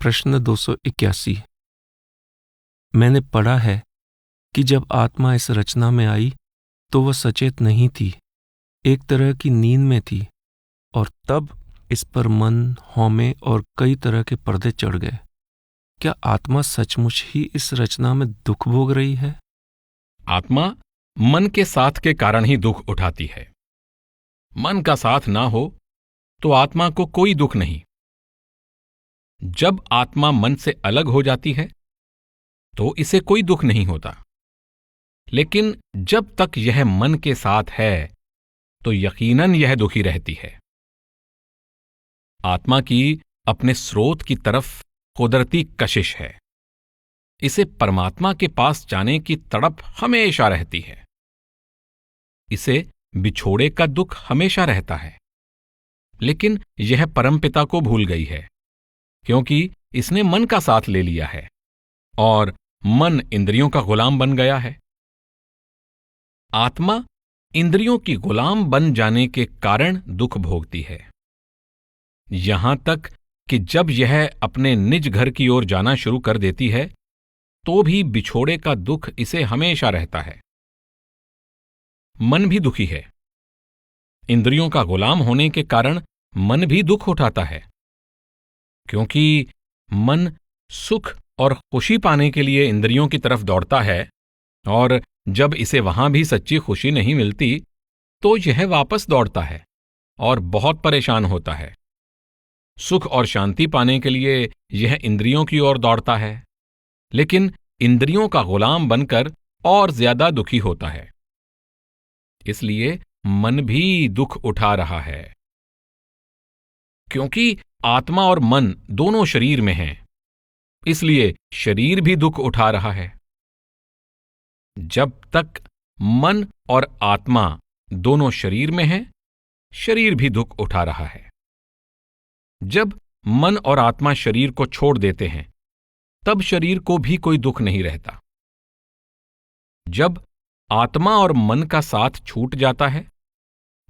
प्रश्न 281। मैंने पढ़ा है कि जब आत्मा इस रचना में आई तो वह सचेत नहीं थी, एक तरह की नींद में थी, और तब इस पर मन, हौमे और कई तरह के पर्दे चढ़ गए। क्या आत्मा सचमुच ही इस रचना में दुख भोग रही है? आत्मा मन के साथ के कारण ही दुख उठाती है। मन का साथ ना हो तो आत्मा को कोई दुख नहीं। जब आत्मा मन से अलग हो जाती है तो इसे कोई दुख नहीं होता, लेकिन जब तक यह मन के साथ है तो यकीनन यह दुखी रहती है। आत्मा की अपने स्रोत की तरफ कुदरती कशिश है। इसे परमात्मा के पास जाने की तड़प हमेशा रहती है। इसे बिछोड़े का दुख हमेशा रहता है, लेकिन यह परमपिता को भूल गई है, क्योंकि इसने मन का साथ ले लिया है और मन इंद्रियों का गुलाम बन गया है। आत्मा इंद्रियों की गुलाम बन जाने के कारण दुख भोगती है, यहां तक कि जब यह अपने निज घर की ओर जाना शुरू कर देती है तो भी बिछोड़े का दुख इसे हमेशा रहता है। मन भी दुखी है। इंद्रियों का गुलाम होने के कारण मन भी दुख उठाता है, क्योंकि मन सुख और खुशी पाने के लिए इंद्रियों की तरफ दौड़ता है, और जब इसे वहां भी सच्ची खुशी नहीं मिलती तो यह वापस दौड़ता है और बहुत परेशान होता है। सुख और शांति पाने के लिए यह इंद्रियों की ओर दौड़ता है, लेकिन इंद्रियों का गुलाम बनकर और ज्यादा दुखी होता है। इसलिए मन भी दुख उठा रहा है, क्योंकि आत्मा और मन दोनों शरीर में हैं, इसलिए शरीर भी दुख उठा रहा है। जब तक मन और आत्मा दोनों शरीर में हैं, शरीर भी दुख उठा रहा है। जब मन और आत्मा शरीर को छोड़ देते हैं, तब शरीर को भी कोई दुख नहीं रहता। जब आत्मा और मन का साथ छूट जाता है,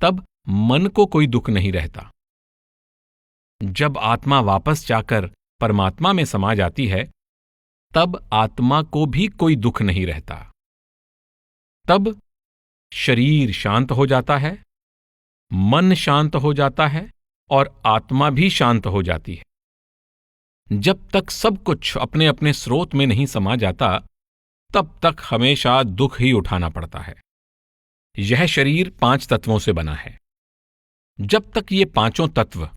तब मन को कोई दुख नहीं रहता। जब आत्मा वापस जाकर परमात्मा में समा जाती है, तब आत्मा को भी कोई दुख नहीं रहता। तब शरीर शांत हो जाता है, मन शांत हो जाता है और आत्मा भी शांत हो जाती है। जब तक सब कुछ अपने अपने स्रोत में नहीं समा जाता, तब तक हमेशा दुख ही उठाना पड़ता है। यह शरीर 5 तत्वों से बना है। जब तक ये पांचों तत्व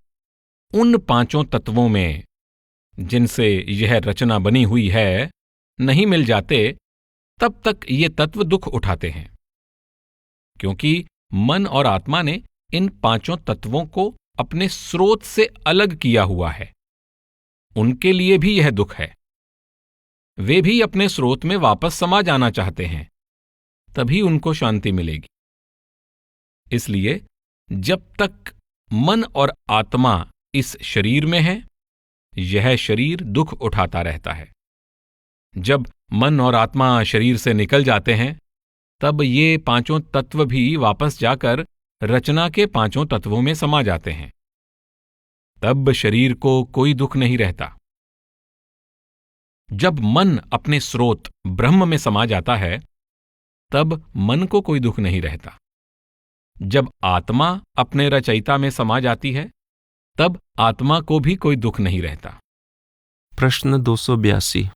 उन 5 तत्वों में जिनसे यह रचना बनी हुई है नहीं मिल जाते, तब तक ये तत्व दुख उठाते हैं, क्योंकि मन और आत्मा ने इन 5 तत्वों को अपने स्रोत से अलग किया हुआ है। उनके लिए भी यह दुख है। वे भी अपने स्रोत में वापस समा जाना चाहते हैं, तभी उनको शांति मिलेगी। इसलिए जब तक मन और आत्मा इस शरीर में है, यह शरीर दुख उठाता रहता है। जब मन और आत्मा शरीर से निकल जाते हैं, तब ये 5 तत्व भी वापस जाकर रचना के 5 तत्वों में समा जाते हैं। तब शरीर को कोई दुख नहीं रहता। जब मन अपने स्रोत ब्रह्म में समा जाता है, तब मन को कोई दुख नहीं रहता। जब आत्मा अपने रचयिता में समा जाती है, तब आत्मा को भी कोई दुख नहीं रहता। प्रश्न 282।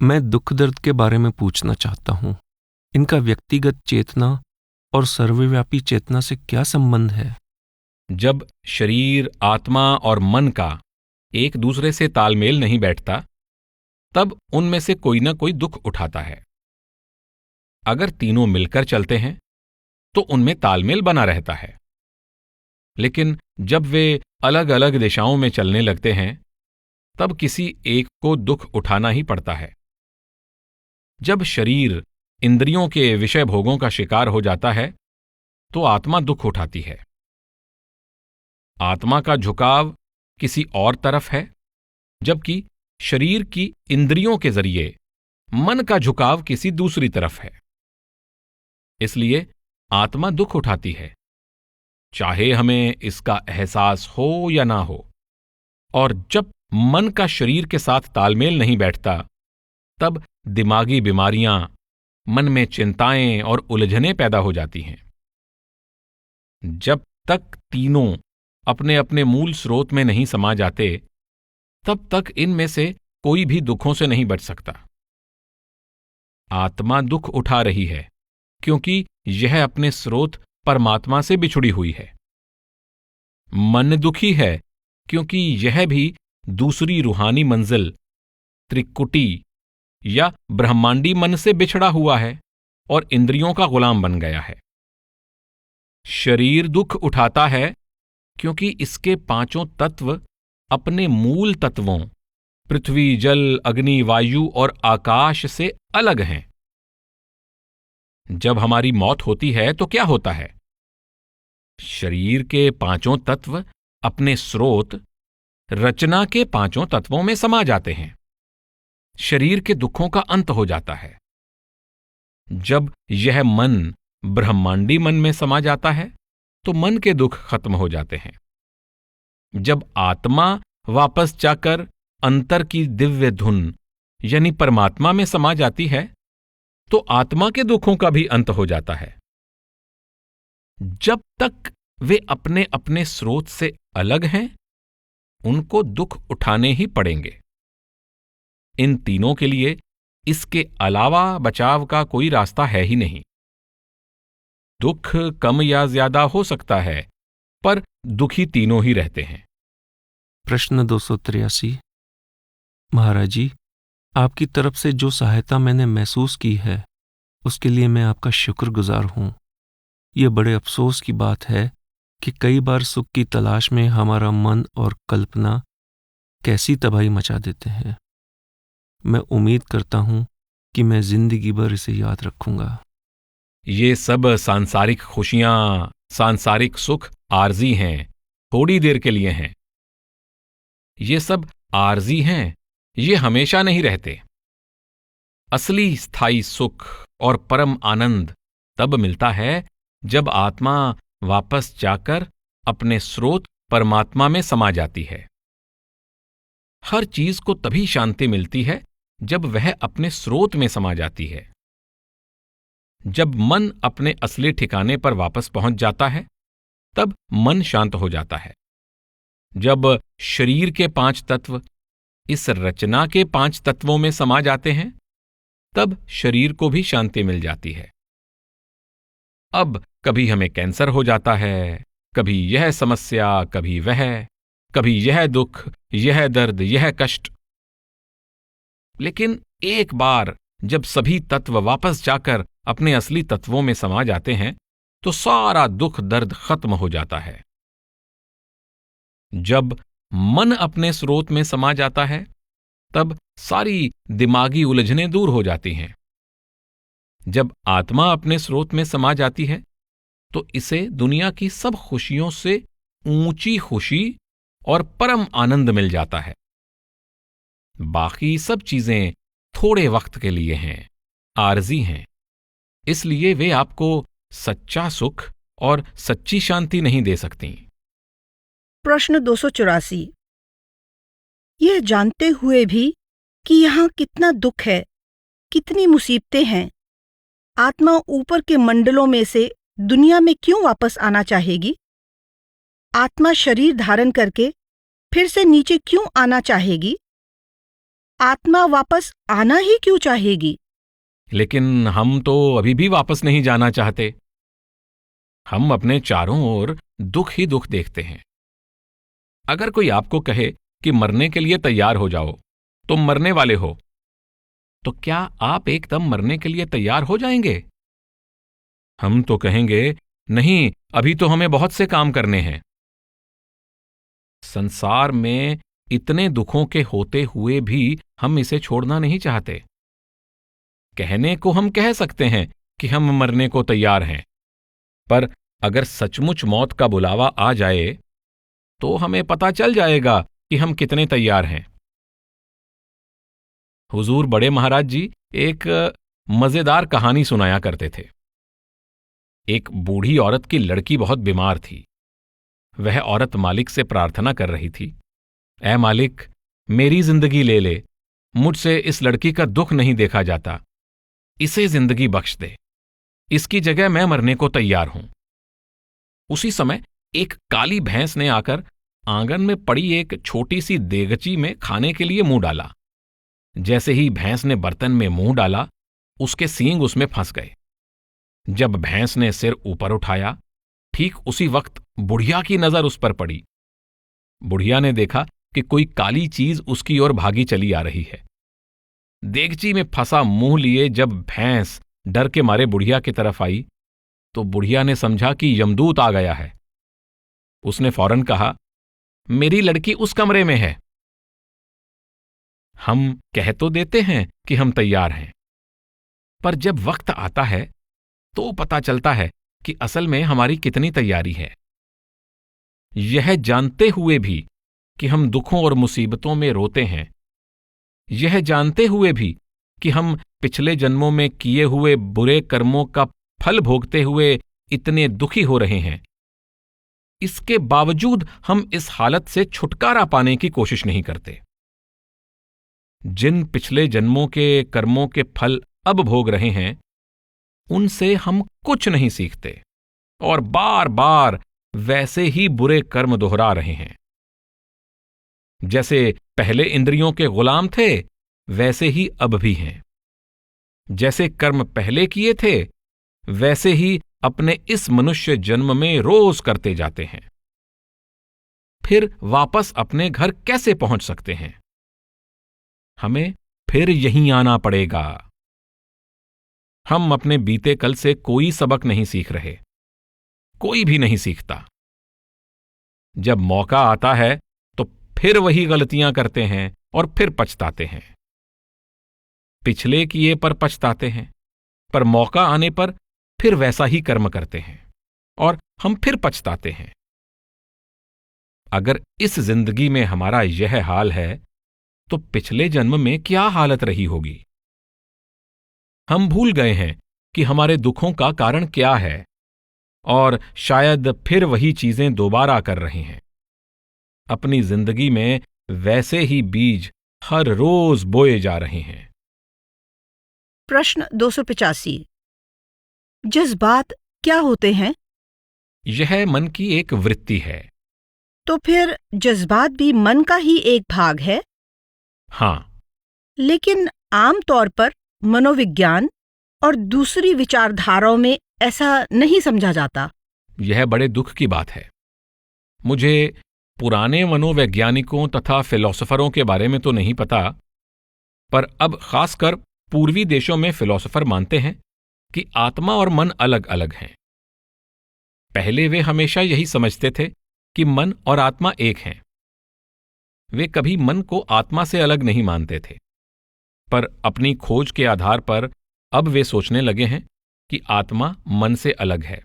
मैं दुख दर्द के बारे में पूछना चाहता हूं। इनका व्यक्तिगत चेतना और सर्वव्यापी चेतना से क्या संबंध है? जब शरीर, आत्मा और मन का एक दूसरे से तालमेल नहीं बैठता, तब उनमें से कोई ना कोई दुख उठाता है। अगर तीनों मिलकर चलते हैं तो उनमें तालमेल बना रहता है, लेकिन जब वे अलग अलग दिशाओं में चलने लगते हैं, तब किसी एक को दुख उठाना ही पड़ता है। जब शरीर इंद्रियों के विषय भोगों का शिकार हो जाता है, तो आत्मा दुख उठाती है। आत्मा का झुकाव किसी और तरफ है, जबकि शरीर की इंद्रियों के जरिए मन का झुकाव किसी दूसरी तरफ है। इसलिए आत्मा दुख उठाती है, चाहे हमें इसका एहसास हो या ना हो। और जब मन का शरीर के साथ तालमेल नहीं बैठता, तब दिमागी बीमारियां, मन में चिंताएं और उलझनें पैदा हो जाती हैं। जब तक तीनों अपने अपने मूल स्रोत में नहीं समा जाते, तब तक इनमें से कोई भी दुखों से नहीं बच सकता। आत्मा दुख उठा रही है क्योंकि यह अपने स्रोत परमात्मा से बिछुड़ी हुई है। मन दुखी है क्योंकि यह भी दूसरी रूहानी मंजिल त्रिकुटी या ब्रह्मांडी मन से बिछड़ा हुआ है और इंद्रियों का गुलाम बन गया है। शरीर दुख उठाता है क्योंकि इसके पांचों तत्व अपने मूल तत्वों पृथ्वी, जल, अग्नि, वायु और आकाश से अलग हैं। जब हमारी मौत होती है तो क्या होता है? शरीर के पांचों तत्व अपने स्रोत रचना के पांचों तत्वों में समा जाते हैं। शरीर के दुखों का अंत हो जाता है। जब यह मन ब्रह्मांडी मन में समा जाता है तो मन के दुख खत्म हो जाते हैं। जब आत्मा वापस जाकर अंतर की दिव्य धुन यानी परमात्मा में समा जाती है तो आत्मा के दुखों का भी अंत हो जाता है। जब तक वे अपने अपने स्रोत से अलग हैं, उनको दुख उठाने ही पड़ेंगे। इन तीनों के लिए इसके अलावा बचाव का कोई रास्ता है ही नहीं। दुख कम या ज्यादा हो सकता है, पर दुखी तीनों ही रहते हैं। प्रश्न 283। महाराज जी, आपकी तरफ से जो सहायता मैंने महसूस की है उसके लिए मैं आपका शुक्रगुजार हूं। यह बड़े अफसोस की बात है कि कई बार सुख की तलाश में हमारा मन और कल्पना कैसी तबाही मचा देते हैं। मैं उम्मीद करता हूं कि मैं जिंदगी भर इसे याद रखूंगा। ये सब सांसारिक खुशियां, सांसारिक सुख आरजी हैं, थोड़ी देर के लिए हैं। ये सब आरजी हैं, ये हमेशा नहीं रहते। असली स्थायी सुख और परम आनंद तब मिलता है जब आत्मा वापस जाकर अपने स्रोत परमात्मा में समा जाती है। हर चीज को तभी शांति मिलती है जब वह अपने स्रोत में समा जाती है। जब मन अपने असली ठिकाने पर वापस पहुंच जाता है, तब मन शांत हो जाता है। जब शरीर के 5 तत्व इस रचना के 5 तत्वों में समा जाते हैं, तब शरीर को भी शांति मिल जाती है। अब कभी हमें कैंसर हो जाता है, कभी यह समस्या, कभी वह, कभी यह दुख, यह दर्द, यह कष्ट। लेकिन एक बार जब सभी तत्व वापस जाकर अपने असली तत्वों में समा जाते हैं, तो सारा दुख दर्द खत्म हो जाता है। जब मन अपने स्रोत में समा जाता है, तब सारी दिमागी उलझनें दूर हो जाती हैं। जब आत्मा अपने स्रोत में समा जाती है, तो इसे दुनिया की सब खुशियों से ऊंची खुशी और परम आनंद मिल जाता है। बाकी सब चीजें थोड़े वक्त के लिए हैं, आरजी हैं, इसलिए वे आपको सच्चा सुख और सच्ची शांति नहीं दे सकती। प्रश्न 284। यह जानते हुए भी कि यहाँ कितना दुख है, कितनी मुसीबतें हैं, आत्मा ऊपर के मंडलों में से दुनिया में क्यों वापस आना चाहेगी? आत्मा शरीर धारण करके फिर से नीचे क्यों आना चाहेगी? आत्मा वापस आना ही क्यों चाहेगी? लेकिन हम तो अभी भी वापस नहीं जाना चाहते। हम अपने चारों ओर दुख ही दुख देखते हैं। अगर कोई आपको कहे कि मरने के लिए तैयार हो जाओ, तुम मरने वाले हो, तो क्या आप एकदम मरने के लिए तैयार हो जाएंगे? हम तो कहेंगे, नहीं, अभी तो हमें बहुत से काम करने हैं। संसार में इतने दुखों के होते हुए भी हम इसे छोड़ना नहीं चाहते। कहने को हम कह सकते हैं कि हम मरने को तैयार हैं, पर अगर सचमुच मौत का बुलावा आ जाए तो हमें पता चल जाएगा कि हम कितने तैयार हैं। हुजूर बड़े महाराज जी एक मजेदार कहानी सुनाया करते थे। एक बूढ़ी औरत की लड़की बहुत बीमार थी। वह औरत मालिक से प्रार्थना कर रही थी, ऐ मालिक, मेरी जिंदगी ले ले, मुझसे इस लड़की का दुख नहीं देखा जाता, इसे जिंदगी बख्श दे, इसकी जगह मैं मरने को तैयार हूं। उसी समय एक काली भैंस ने आकर आंगन में पड़ी एक छोटी सी देगची में खाने के लिए मुंह डाला। जैसे ही भैंस ने बर्तन में मुंह डाला, उसके सींग उसमें फंस गए। जब भैंस ने सिर ऊपर उठाया, ठीक उसी वक्त बुढ़िया की नजर उस पर पड़ी। बुढ़िया ने देखा कि कोई काली चीज उसकी ओर भागी चली आ रही है। देगची में फंसा मुंह लिए जब भैंस डर के मारे बुढ़िया की तरफ आई, तो बुढ़िया ने समझा कि यमदूत आ गया है। उसने फौरन कहा, मेरी लड़की उस कमरे में है। हम कह तो देते हैं कि हम तैयार हैं, पर जब वक्त आता है तो पता चलता है कि असल में हमारी कितनी तैयारी है। यह जानते हुए भी कि हम दुखों और मुसीबतों में रोते हैं, यह जानते हुए भी कि हम पिछले जन्मों में किए हुए बुरे कर्मों का फल भोगते हुए इतने दुखी हो रहे हैं, इसके बावजूद हम इस हालत से छुटकारा पाने की कोशिश नहीं करते। जिन पिछले जन्मों के कर्मों के फल अब भोग रहे हैं, उनसे हम कुछ नहीं सीखते और बार बार वैसे ही बुरे कर्म दोहरा रहे हैं। जैसे पहले इंद्रियों के गुलाम थे, वैसे ही अब भी हैं। जैसे कर्म पहले किए थे, वैसे ही अपने इस मनुष्य जन्म में रोज करते जाते हैं। फिर वापस अपने घर कैसे पहुंच सकते हैं? हमें फिर यहीं आना पड़ेगा। हम अपने बीते कल से कोई सबक नहीं सीख रहे, कोई भी नहीं सीखता। जब मौका आता है तो फिर वही गलतियां करते हैं और फिर पछताते हैं। पिछले किए पर पछताते हैं, पर मौका आने पर फिर वैसा ही कर्म करते हैं और हम फिर पछताते हैं। अगर इस जिंदगी में हमारा यह हाल है, तो पिछले जन्म में क्या हालत रही होगी? हम भूल गए हैं कि हमारे दुखों का कारण क्या है और शायद फिर वही चीजें दोबारा कर रहे हैं। अपनी जिंदगी में वैसे ही बीज हर रोज बोए जा रहे हैं। प्रश्न 285। जज्बात क्या होते हैं? यह मन की एक वृत्ति है। तो फिर जज्बात भी मन का ही एक भाग है? हां, लेकिन आम तौर पर मनोविज्ञान और दूसरी विचारधाराओं में ऐसा नहीं समझा जाता। यह बड़े दुख की बात है। मुझे पुराने मनोवैज्ञानिकों तथा फिलोसोफरों के बारे में तो नहीं पता, पर अब खासकर पूर्वी देशों में फिलोसोफर मानते हैं कि आत्मा और मन अलग अलग हैं। पहले वे हमेशा यही समझते थे कि मन और आत्मा एक हैं। वे कभी मन को आत्मा से अलग नहीं मानते थे, पर अपनी खोज के आधार पर अब वे सोचने लगे हैं कि आत्मा मन से अलग है।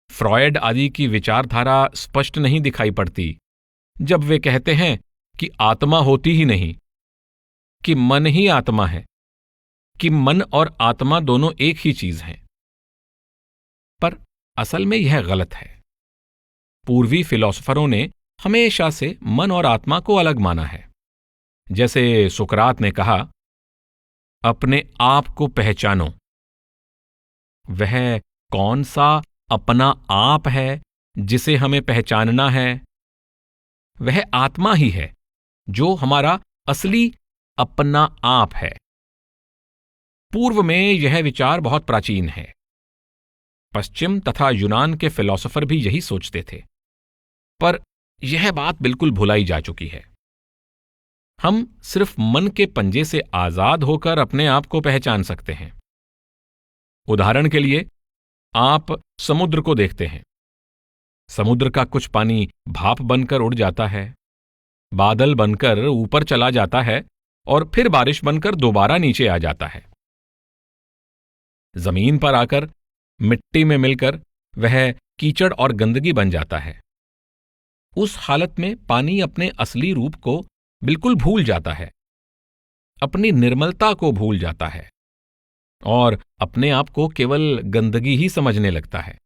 फ्रॉयड आदि की विचारधारा स्पष्ट नहीं दिखाई पड़ती जब वे कहते हैं कि आत्मा होती ही नहीं, कि मन ही आत्मा है, कि मन और आत्मा दोनों एक ही चीज हैं। पर असल में यह गलत है। पूर्वी फिलोसोफरों ने हमेशा से मन और आत्मा को अलग माना है। जैसे सुकरात ने कहा, अपने आप को पहचानो। वह कौन सा अपना आप है जिसे हमें पहचानना है? वह आत्मा ही है जो हमारा असली अपना आप है। पूर्व में यह विचार बहुत प्राचीन है। पश्चिम तथा यूनान के फिलोसोफर भी यही सोचते थे, पर यह बात बिल्कुल भुलाई जा चुकी है। हम सिर्फ मन के पंजे से आजाद होकर अपने आप को पहचान सकते हैं। उदाहरण के लिए, आप समुद्र को देखते हैं। समुद्र का कुछ पानी भाप बनकर उड़ जाता है, बादल बनकर ऊपर चला जाता है और फिर बारिश बनकर दोबारा नीचे आ जाता है। जमीन पर आकर मिट्टी में मिलकर वह कीचड़ और गंदगी बन जाता है। उस हालत में पानी अपने असली रूप को बिल्कुल भूल जाता है, अपनी निर्मलता को भूल जाता है और अपने आप को केवल गंदगी ही समझने लगता है।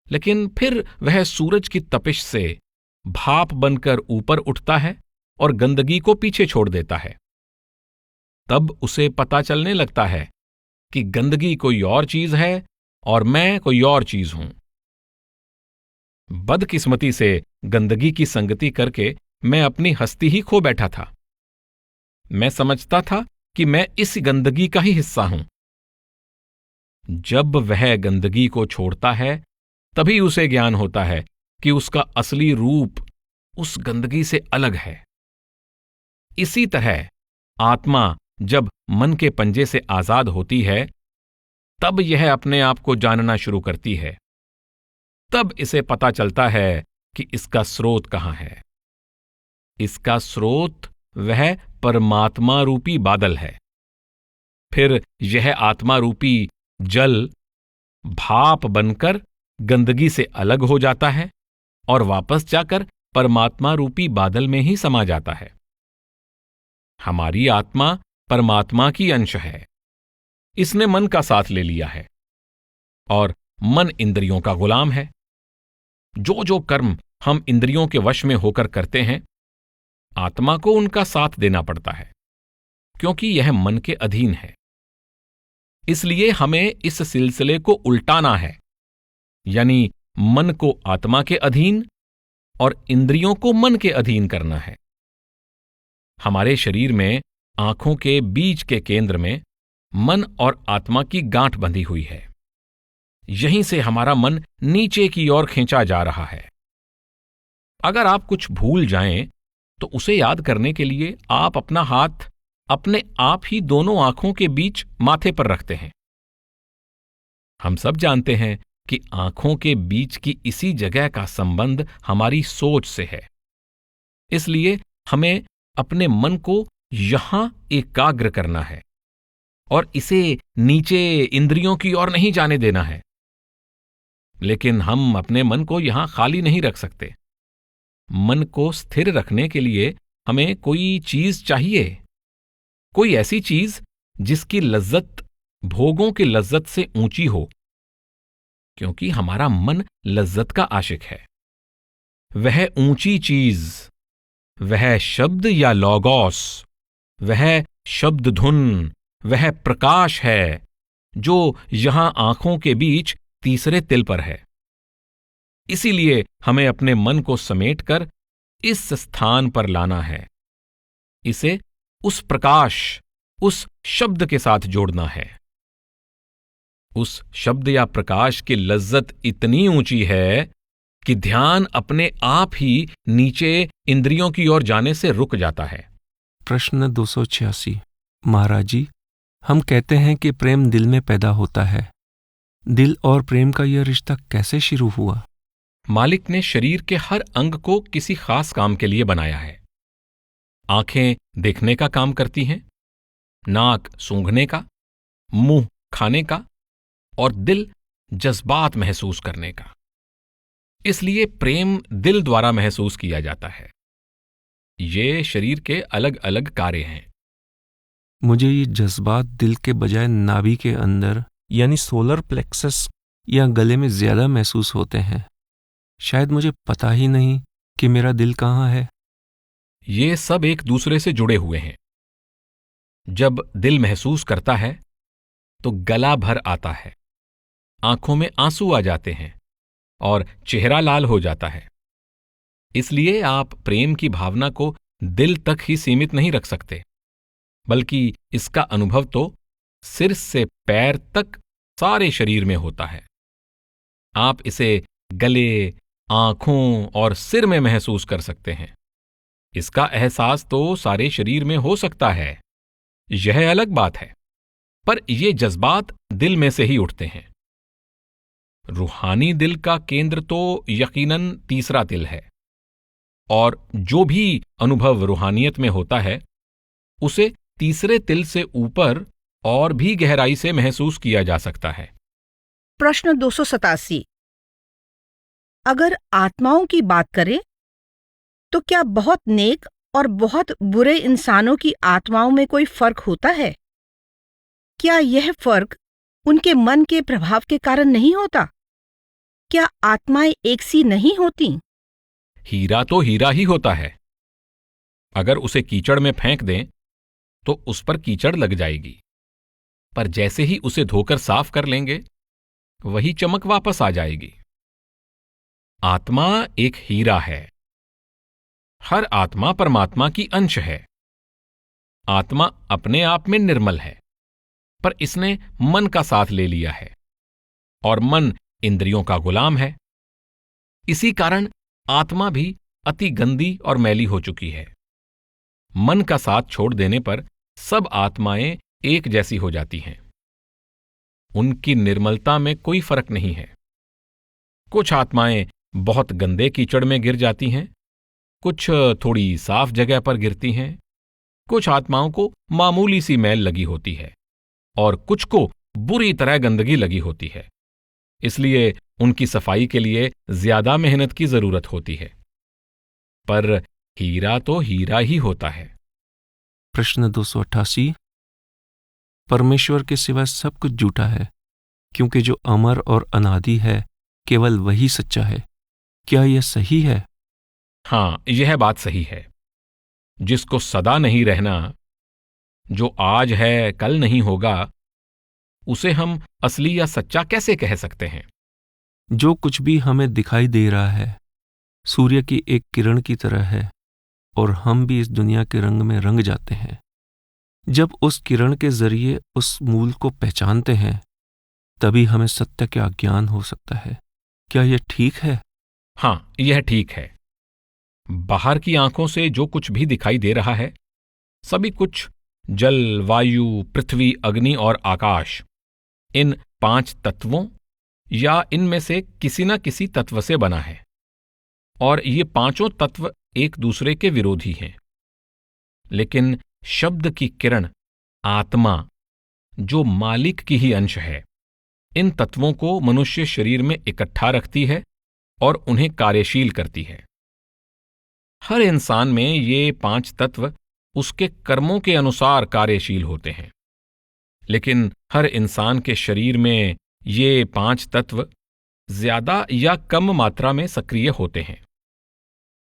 लेकिन फिर वह सूरज की तपिश से भाप बनकर ऊपर उठता है और गंदगी को पीछे छोड़ देता है। तब उसे पता चलने लगता है कि गंदगी कोई और चीज है और मैं कोई और चीज हूं। बदकिस्मती से गंदगी की संगति करके मैं अपनी हस्ती ही खो बैठा था। मैं समझता था कि मैं इस गंदगी का ही हिस्सा हूं। जब वह गंदगी को छोड़ता है तभी उसे ज्ञान होता है कि उसका असली रूप उस गंदगी से अलग है। इसी तरह आत्मा जब मन के पंजे से आजाद होती है तब यह अपने आप को जानना शुरू करती है। तब इसे पता चलता है कि इसका स्रोत कहां है। इसका स्रोत वह परमात्मा रूपी बादल है। फिर यह आत्मा रूपी जल भाप बनकर गंदगी से अलग हो जाता है और वापस जाकर परमात्मा रूपी बादल में ही समा जाता है। हमारी आत्मा परमात्मा की अंश है। इसने मन का साथ ले लिया है और मन इंद्रियों का गुलाम है। जो जो कर्म हम इंद्रियों के वश में होकर करते हैं, आत्मा को उनका साथ देना पड़ता है, क्योंकि यह मन के अधीन है। इसलिए हमें इस सिलसिले को उल्टाना है, यानी मन को आत्मा के अधीन और इंद्रियों को मन के अधीन करना है। हमारे शरीर में आंखों के बीच के केंद्र में मन और आत्मा की गांठ बंधी हुई है। यहीं से हमारा मन नीचे की ओर खींचा जा रहा है। अगर आप कुछ भूल जाएं तो उसे याद करने के लिए आप अपना हाथ अपने आप ही दोनों आंखों के बीच माथे पर रखते हैं। हम सब जानते हैं कि आंखों के बीच की इसी जगह का संबंध हमारी सोच से है। इसलिए हमें अपने मन को यहां एकाग्र करना है और इसे नीचे इंद्रियों की ओर नहीं जाने देना है। लेकिन हम अपने मन को यहां खाली नहीं रख सकते। मन को स्थिर रखने के लिए हमें कोई चीज चाहिए, कोई ऐसी चीज जिसकी लज्जत भोगों की लज्जत से ऊंची हो, क्योंकि हमारा मन लज्जत का आशिक है। वह ऊंची चीज, वह शब्द या लॉगोस, वह शब्द धुन, वह प्रकाश है जो यहां आंखों के बीच तीसरे तिल पर है। इसीलिए हमें अपने मन को समेटकर इस स्थान पर लाना है। इसे उस प्रकाश, उस शब्द के साथ जोड़ना है। उस शब्द या प्रकाश की लज्जत इतनी ऊंची है कि ध्यान अपने आप ही नीचे इंद्रियों की ओर जाने से रुक जाता है। प्रश्न 286। महाराज जी, हम कहते हैं कि प्रेम दिल में पैदा होता है। दिल और प्रेम का यह रिश्ता कैसे शुरू हुआ? मालिक ने शरीर के हर अंग को किसी खास काम के लिए बनाया है। आंखें देखने का काम करती हैं, नाक सूंघने का, मुंह खाने का और दिल जज्बात महसूस करने का। इसलिए प्रेम दिल द्वारा महसूस किया जाता है। ये शरीर के अलग अलग कार्य हैं। मुझे ये जज्बात दिल के बजाय नाभि के अंदर यानी सोलर प्लेक्सस या गले में ज्यादा महसूस होते हैं। शायद मुझे पता ही नहीं कि मेरा दिल कहाँ है। ये सब एक दूसरे से जुड़े हुए हैं। जब दिल महसूस करता है तो गला भर आता है, आंखों में आंसू आ जाते हैं और चेहरा लाल हो जाता है। इसलिए आप प्रेम की भावना को दिल तक ही सीमित नहीं रख सकते, बल्कि इसका अनुभव तो सिर से पैर तक सारे शरीर में होता है। आप इसे गले, आंखों और सिर में महसूस कर सकते हैं। इसका एहसास तो सारे शरीर में हो सकता है, यह अलग बात है, पर ये जज्बात दिल में से ही उठते हैं। रूहानी दिल का केंद्र तो यकीनन तीसरा तिल है, और जो भी अनुभव रूहानियत में होता है उसे तीसरे तिल से ऊपर और भी गहराई से महसूस किया जा सकता है। प्रश्न 287। अगर आत्माओं की बात करें तो क्या बहुत नेक और बहुत बुरे इंसानों की आत्माओं में कोई फर्क होता है? क्या यह फर्क उनके मन के प्रभाव के कारण नहीं होता? क्या आत्माएं एक सी नहीं होती? हीरा तो हीरा ही होता है। अगर उसे कीचड़ में फेंक दें तो उस पर कीचड़ लग जाएगी, पर जैसे ही उसे धोकर साफ कर लेंगे वही चमक वापस आ जाएगी। आत्मा एक हीरा है। हर आत्मा परमात्मा की अंश है। आत्मा अपने आप में निर्मल है, पर इसने मन का साथ ले लिया है और मन इंद्रियों का गुलाम है। इसी कारण आत्मा भी अति गंदी और मैली हो चुकी है। मन का साथ छोड़ देने पर सब आत्माएं एक जैसी हो जाती हैं। उनकी निर्मलता में कोई फर्क नहीं है। कुछ आत्माएं बहुत गंदे कीचड़ में गिर जाती हैं, कुछ थोड़ी साफ जगह पर गिरती हैं, कुछ आत्माओं को मामूली सी मैल लगी होती है और कुछ को बुरी तरह गंदगी लगी होती है। इसलिए उनकी सफाई के लिए ज्यादा मेहनत की जरूरत होती है। पर हीरा तो हीरा ही होता है। प्रश्न 288। परमेश्वर के सिवा सब कुछ झूठा है, क्योंकि जो अमर और अनादि है केवल वही सच्चा है। क्या यह सही है? हां, यह बात सही है। जिसको सदा नहीं रहना, जो आज है कल नहीं होगा, उसे हम असली या सच्चा कैसे कह सकते हैं? जो कुछ भी हमें दिखाई दे रहा है सूर्य की एक किरण की तरह है, और हम भी इस दुनिया के रंग में रंग जाते हैं। जब उस किरण के जरिए उस मूल को पहचानते हैं, तभी हमें सत्य का ज्ञान हो सकता है। क्या यह ठीक है? हां, यह ठीक है। बाहर की आंखों से जो कुछ भी दिखाई दे रहा है, सभी कुछ जल, वायु, पृथ्वी, अग्नि और आकाश, इन 5 तत्वों या इनमें से किसी न किसी तत्व से बना है। और ये पांचों तत्व एक दूसरे के विरोधी हैं। लेकिन शब्द की किरण आत्मा, जो मालिक की ही अंश है, इन तत्वों को मनुष्य शरीर में इकट्ठा रखती है और उन्हें कार्यशील करती है। हर इंसान में ये 5 तत्व उसके कर्मों के अनुसार कार्यशील होते हैं। लेकिन हर इंसान के शरीर में ये 5 तत्व ज्यादा या कम मात्रा में सक्रिय होते हैं।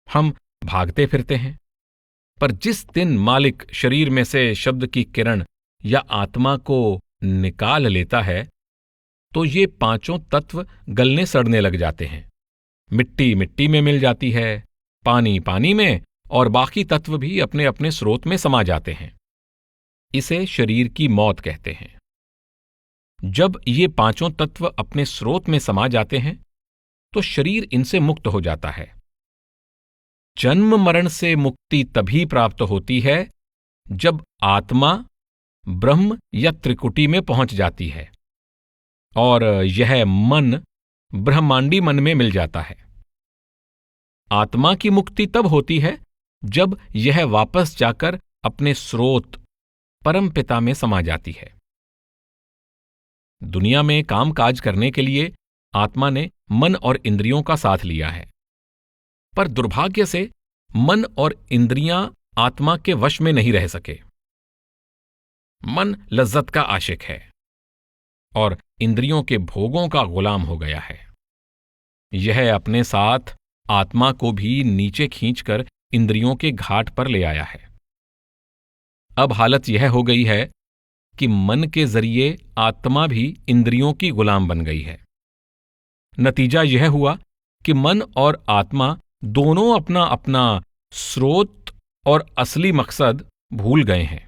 हम भागते फिरते हैं, पर जिस दिन मालिक शरीर में से शब्द की किरण या आत्मा को निकाल लेता है, तो ये 5 तत्व गलने सड़ने लग जाते हैं। मिट्टी मिट्टी में मिल जाती है, पानी पानी में, और बाकी तत्व भी अपने अपने स्रोत में समा जाते हैं। इसे शरीर की मौत कहते हैं। जब ये 5 तत्व अपने स्रोत में समा जाते हैं, तो शरीर इनसे मुक्त हो जाता है। जन्म मरण से मुक्ति तभी प्राप्त होती है जब आत्मा ब्रह्म या त्रिकुटी में पहुंच जाती है और यह मन ब्रह्मांडी मन में मिल जाता है। आत्मा की मुक्ति तब होती है जब यह वापस जाकर अपने स्रोत परमपिता में समा जाती है। दुनिया में कामकाज करने के लिए आत्मा ने मन और इंद्रियों का साथ लिया है, पर दुर्भाग्य से मन और इंद्रियां आत्मा के वश में नहीं रह सके। मन लज्जत का आशिक है और इंद्रियों के भोगों का गुलाम हो गया है। यह अपने साथ आत्मा को भी नीचे खींचकर इंद्रियों के घाट पर ले आया है। अब हालत यह हो गई है कि मन के जरिए आत्मा भी इंद्रियों की गुलाम बन गई है। नतीजा यह हुआ कि मन और आत्मा दोनों अपना अपना स्रोत और असली मकसद भूल गए हैं।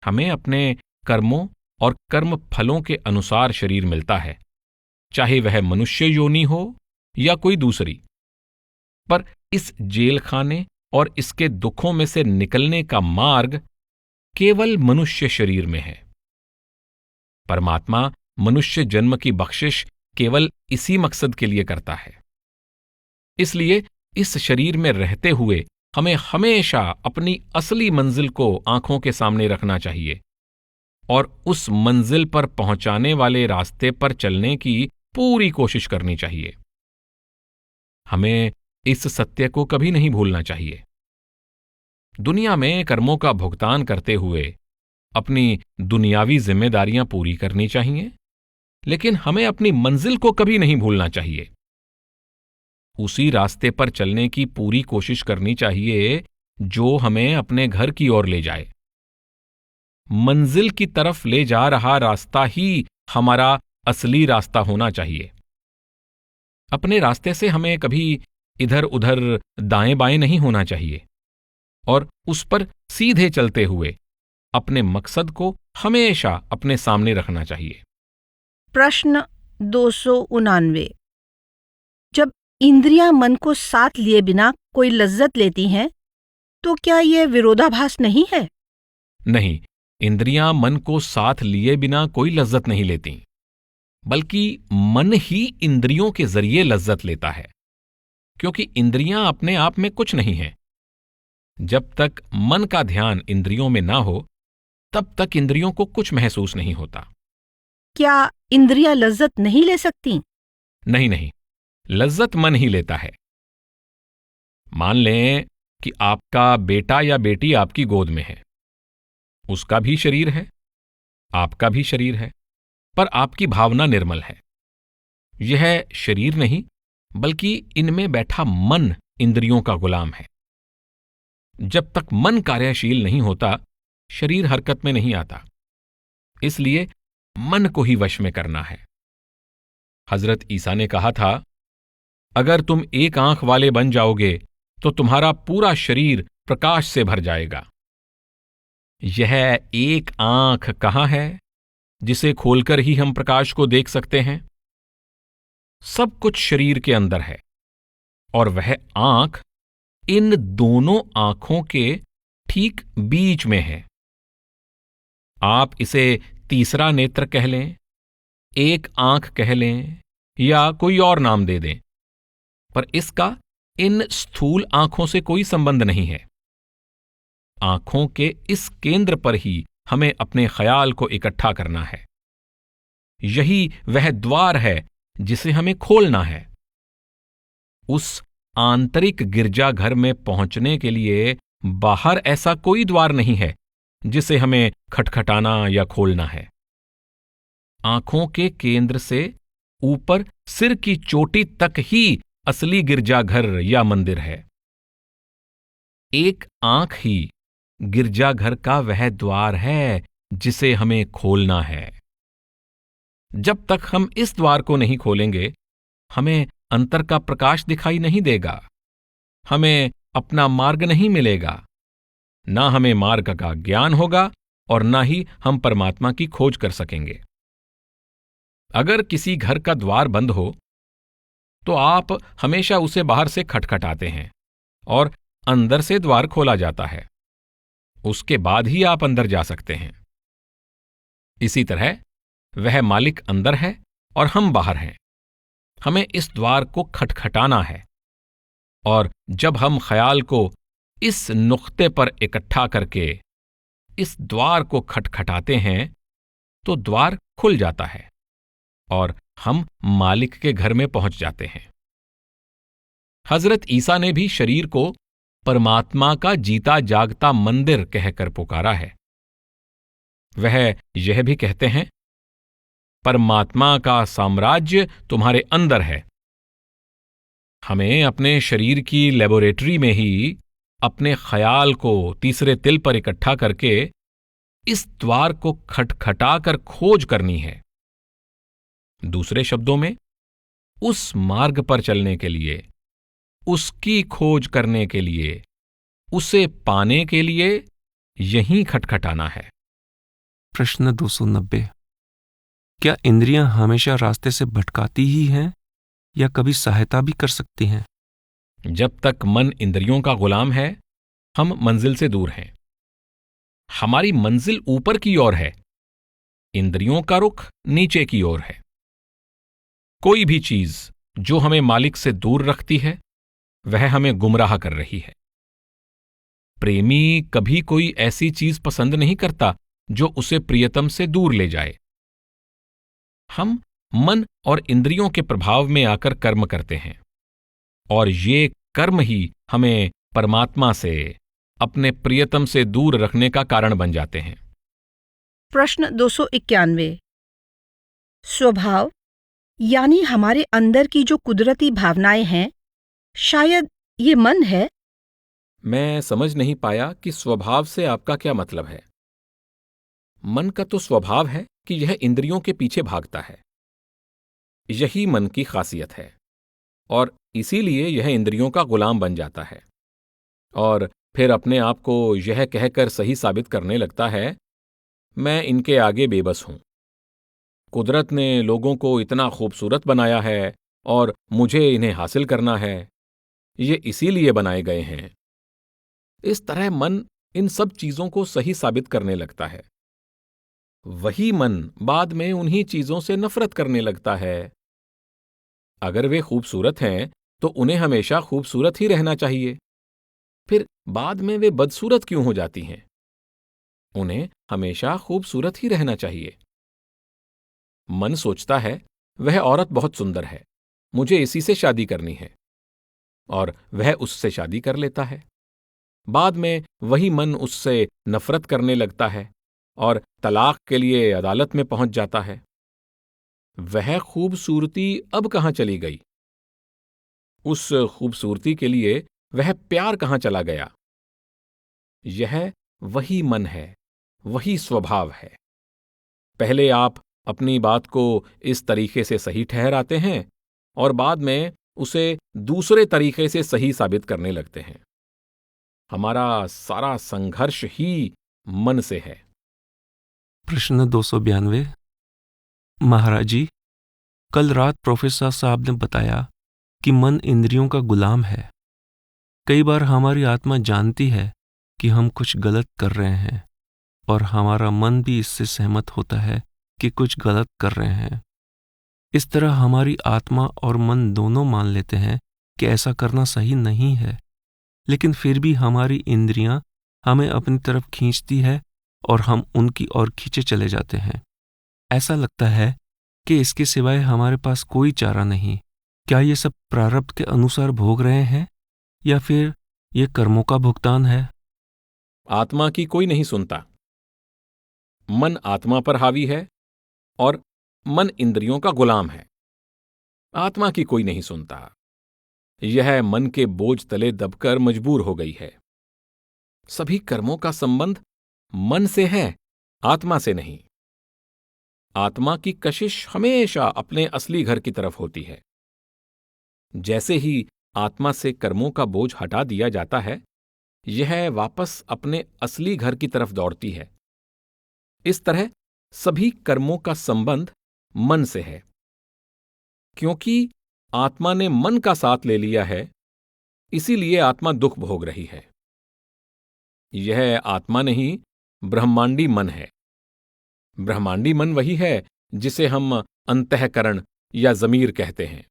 हमें अपने कर्मों और कर्म फलों के अनुसार शरीर मिलता है, चाहे वह मनुष्य योनि हो या कोई दूसरी। पर इस जेल खाने और इसके दुखों में से निकलने का मार्ग केवल मनुष्य शरीर में है। परमात्मा मनुष्य जन्म की बख्शिश केवल इसी मकसद के लिए करता है। इसलिए इस शरीर में रहते हुए हमें हमेशा अपनी असली मंजिल को आंखों के सामने रखना चाहिए और उस मंजिल पर पहुंचाने वाले रास्ते पर चलने की पूरी कोशिश करनी चाहिए। हमें इस सत्य को कभी नहीं भूलना चाहिए। दुनिया में कर्मों का भुगतान करते हुए अपनी दुनियावी जिम्मेदारियां पूरी करनी चाहिए, लेकिन हमें अपनी मंजिल को कभी नहीं भूलना चाहिए। उसी रास्ते पर चलने की पूरी कोशिश करनी चाहिए जो हमें अपने घर की ओर ले जाए। मंजिल की तरफ ले जा रहा रास्ता ही हमारा असली रास्ता होना चाहिए। अपने रास्ते से हमें कभी इधर उधर दाएं बाएं नहीं होना चाहिए और उस पर सीधे चलते हुए अपने मकसद को हमेशा अपने सामने रखना चाहिए। प्रश्न 299। जब इंद्रियां मन को साथ लिए बिना कोई लज्जत लेती हैं, तो क्या यह विरोधाभास नहीं है? नहीं, इंद्रियां मन को साथ लिए बिना कोई लज्जत नहीं लेती, बल्कि मन ही इंद्रियों के जरिए लज्जत लेता है, क्योंकि इंद्रियां अपने आप में कुछ नहीं हैं। जब तक मन का ध्यान इंद्रियों में ना हो, तब तक इंद्रियों को कुछ महसूस नहीं होता। क्या इंद्रियां लज्जत नहीं ले सकती? नहीं नहीं, लज्जत मन ही लेता है। मान लें कि आपका बेटा या बेटी आपकी गोद में है। उसका भी शरीर है, आपका भी शरीर है, पर आपकी भावना निर्मल है। यह शरीर नहीं, बल्कि इनमें बैठा मन इंद्रियों का गुलाम है। जब तक मन कार्यशील नहीं होता, शरीर हरकत में नहीं आता। इसलिए मन को ही वश में करना है। हजरत ईसा ने कहा था, अगर तुम एक आंख वाले बन जाओगे तो तुम्हारा पूरा शरीर प्रकाश से भर जाएगा। यह एक आंख कहाँ है जिसे खोलकर ही हम प्रकाश को देख सकते हैं? सब कुछ शरीर के अंदर है, और वह आंख इन दोनों आंखों के ठीक बीच में है। आप इसे तीसरा नेत्र कह लें, एक आंख कह लें, या कोई और नाम दे दें, पर इसका इन स्थूल आंखों से कोई संबंध नहीं है। आंखों के इस केंद्र पर ही हमें अपने ख्याल को इकट्ठा करना है। यही वह द्वार है जिसे हमें खोलना है। उस आंतरिक गिरजाघर में पहुंचने के लिए बाहर ऐसा कोई द्वार नहीं है जिसे हमें खटखटाना या खोलना है। आंखों के केंद्र से ऊपर सिर की चोटी तक ही असली गिरजाघर या मंदिर है। एक आंख ही गिरजाघर का वह द्वार है जिसे हमें खोलना है। जब तक हम इस द्वार को नहीं खोलेंगे, हमें अंतर का प्रकाश दिखाई नहीं देगा, हमें अपना मार्ग नहीं मिलेगा, ना हमें मार्ग का ज्ञान होगा और ना ही हम परमात्मा की खोज कर सकेंगे। अगर किसी घर का द्वार बंद हो तो आप हमेशा उसे बाहर से खटखटाते हैं और अंदर से द्वार खोला जाता है। उसके बाद ही आप अंदर जा सकते हैं। इसी तरह वह मालिक अंदर है और हम बाहर हैं। हमें इस द्वार को खटखटाना है, और जब हम ख्याल को इस नुक्ते पर इकट्ठा करके इस द्वार को खटखटाते हैं, तो द्वार खुल जाता है और हम मालिक के घर में पहुंच जाते हैं। हजरत ईसा ने भी शरीर को परमात्मा का जीता जागता मंदिर कहकर पुकारा है। वह यह भी कहते हैं, परमात्मा का साम्राज्य तुम्हारे अंदर है। हमें अपने शरीर की लेबोरेटरी में ही अपने ख्याल को तीसरे तिल पर इकट्ठा करके इस द्वार को खटखटाकर खोज करनी है। दूसरे शब्दों में, उस मार्ग पर चलने के लिए, उसकी खोज करने के लिए, उसे पाने के लिए यहीं खटखटाना है। प्रश्न 290। क्या इंद्रियां हमेशा रास्ते से भटकाती ही हैं या कभी सहायता भी कर सकती हैं? जब तक मन इंद्रियों का गुलाम है, हम मंजिल से दूर हैं। हमारी मंजिल ऊपर की ओर है, इंद्रियों का रुख नीचे की ओर है। कोई भी चीज जो हमें मालिक से दूर रखती है, वह हमें गुमराह कर रही है। प्रेमी कभी कोई ऐसी चीज पसंद नहीं करता जो उसे प्रियतम से दूर ले जाए। हम मन और इंद्रियों के प्रभाव में आकर कर्म करते हैं, और ये कर्म ही हमें परमात्मा से, अपने प्रियतम से दूर रखने का कारण बन जाते हैं। प्रश्न 291। स्वभाव यानी हमारे अंदर की जो कुदरती भावनाएं हैं, शायद ये मन है। मैं समझ नहीं पाया कि स्वभाव से आपका क्या मतलब है। मन का तो स्वभाव है कि यह इंद्रियों के पीछे भागता है। यही मन की खासियत है और इसीलिए यह इंद्रियों का गुलाम बन जाता है और फिर अपने आप को यह कहकर सही साबित करने लगता है, मैं इनके आगे बेबस हूं। कुदरत ने लोगों को इतना खूबसूरत बनाया है और मुझे इन्हें हासिल करना है, ये इसीलिए बनाए गए हैं। इस तरह मन इन सब चीजों को सही साबित करने लगता है। वही मन बाद में उन्हीं चीजों से नफरत करने लगता है। अगर वे खूबसूरत हैं तो उन्हें हमेशा खूबसूरत ही रहना चाहिए, फिर बाद में वे बदसूरत क्यों हो जाती हैं? उन्हें हमेशा खूबसूरत ही रहना चाहिए। मन सोचता है, वह औरत बहुत सुंदर है, मुझे इसी से शादी करनी है, और वह उससे शादी कर लेता है। बाद में वही मन उससे नफरत करने लगता है और तलाक के लिए अदालत में पहुंच जाता है। वह खूबसूरती अब कहां चली गई? उस खूबसूरती के लिए वह प्यार कहां चला गया? यह वही मन है, वही स्वभाव है। पहले आप अपनी बात को इस तरीके से सही ठहराते हैं और बाद में उसे दूसरे तरीके से सही साबित करने लगते हैं। हमारा सारा संघर्ष ही मन से है। प्रश्न 292। महाराज जी, कल रात प्रोफेसर साहब ने बताया कि मन इंद्रियों का गुलाम है। कई बार हमारी आत्मा जानती है कि हम कुछ गलत कर रहे हैं और हमारा मन भी इससे सहमत होता है कि कुछ गलत कर रहे हैं। इस तरह हमारी आत्मा और मन दोनों मान लेते हैं कि ऐसा करना सही नहीं है, लेकिन फिर भी हमारी इंद्रियां हमें अपनी तरफ खींचती है और हम उनकी ओर खींचे चले जाते हैं। ऐसा लगता है कि इसके सिवाय हमारे पास कोई चारा नहीं। क्या ये सब प्रारब्ध के अनुसार भोग रहे हैं या फिर ये कर्मों का भुगतान है? आत्मा की कोई नहीं सुनता। मन आत्मा पर हावी है और मन इंद्रियों का गुलाम है। आत्मा की कोई नहीं सुनता। यह मन के बोझ तले दबकर मजबूर हो गई है। सभी कर्मों का संबंध मन से है, आत्मा से नहीं। आत्मा की कशिश हमेशा अपने असली घर की तरफ होती है। जैसे ही आत्मा से कर्मों का बोझ हटा दिया जाता है, यह वापस अपने असली घर की तरफ दौड़ती है। इस तरह सभी कर्मों का संबंध मन से है। क्योंकि आत्मा ने मन का साथ ले लिया है, इसीलिए आत्मा दुख भोग रही है। यह आत्मा नहीं, ब्रह्मांडी मन है। ब्रह्मांडी मन वही है जिसे हम अंतःकरण या ज़मीर कहते हैं।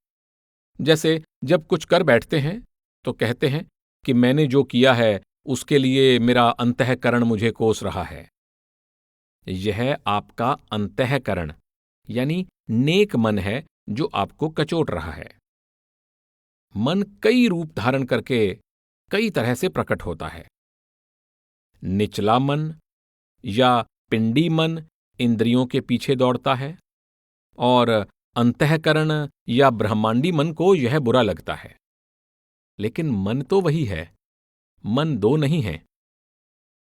जैसे जब कुछ कर बैठते हैं तो कहते हैं कि मैंने जो किया है उसके लिए मेरा अंतःकरण मुझे कोस रहा है। यह आपका अंतःकरण यानी नेक मन है जो आपको कचोट रहा है। मन कई रूप धारण करके कई तरह से प्रकट होता है। निचला मन या पिंडी मन इंद्रियों के पीछे दौड़ता है और अंतःकरण या ब्रह्मांडी मन को यह बुरा लगता है। लेकिन मन तो वही है, मन दो नहीं है।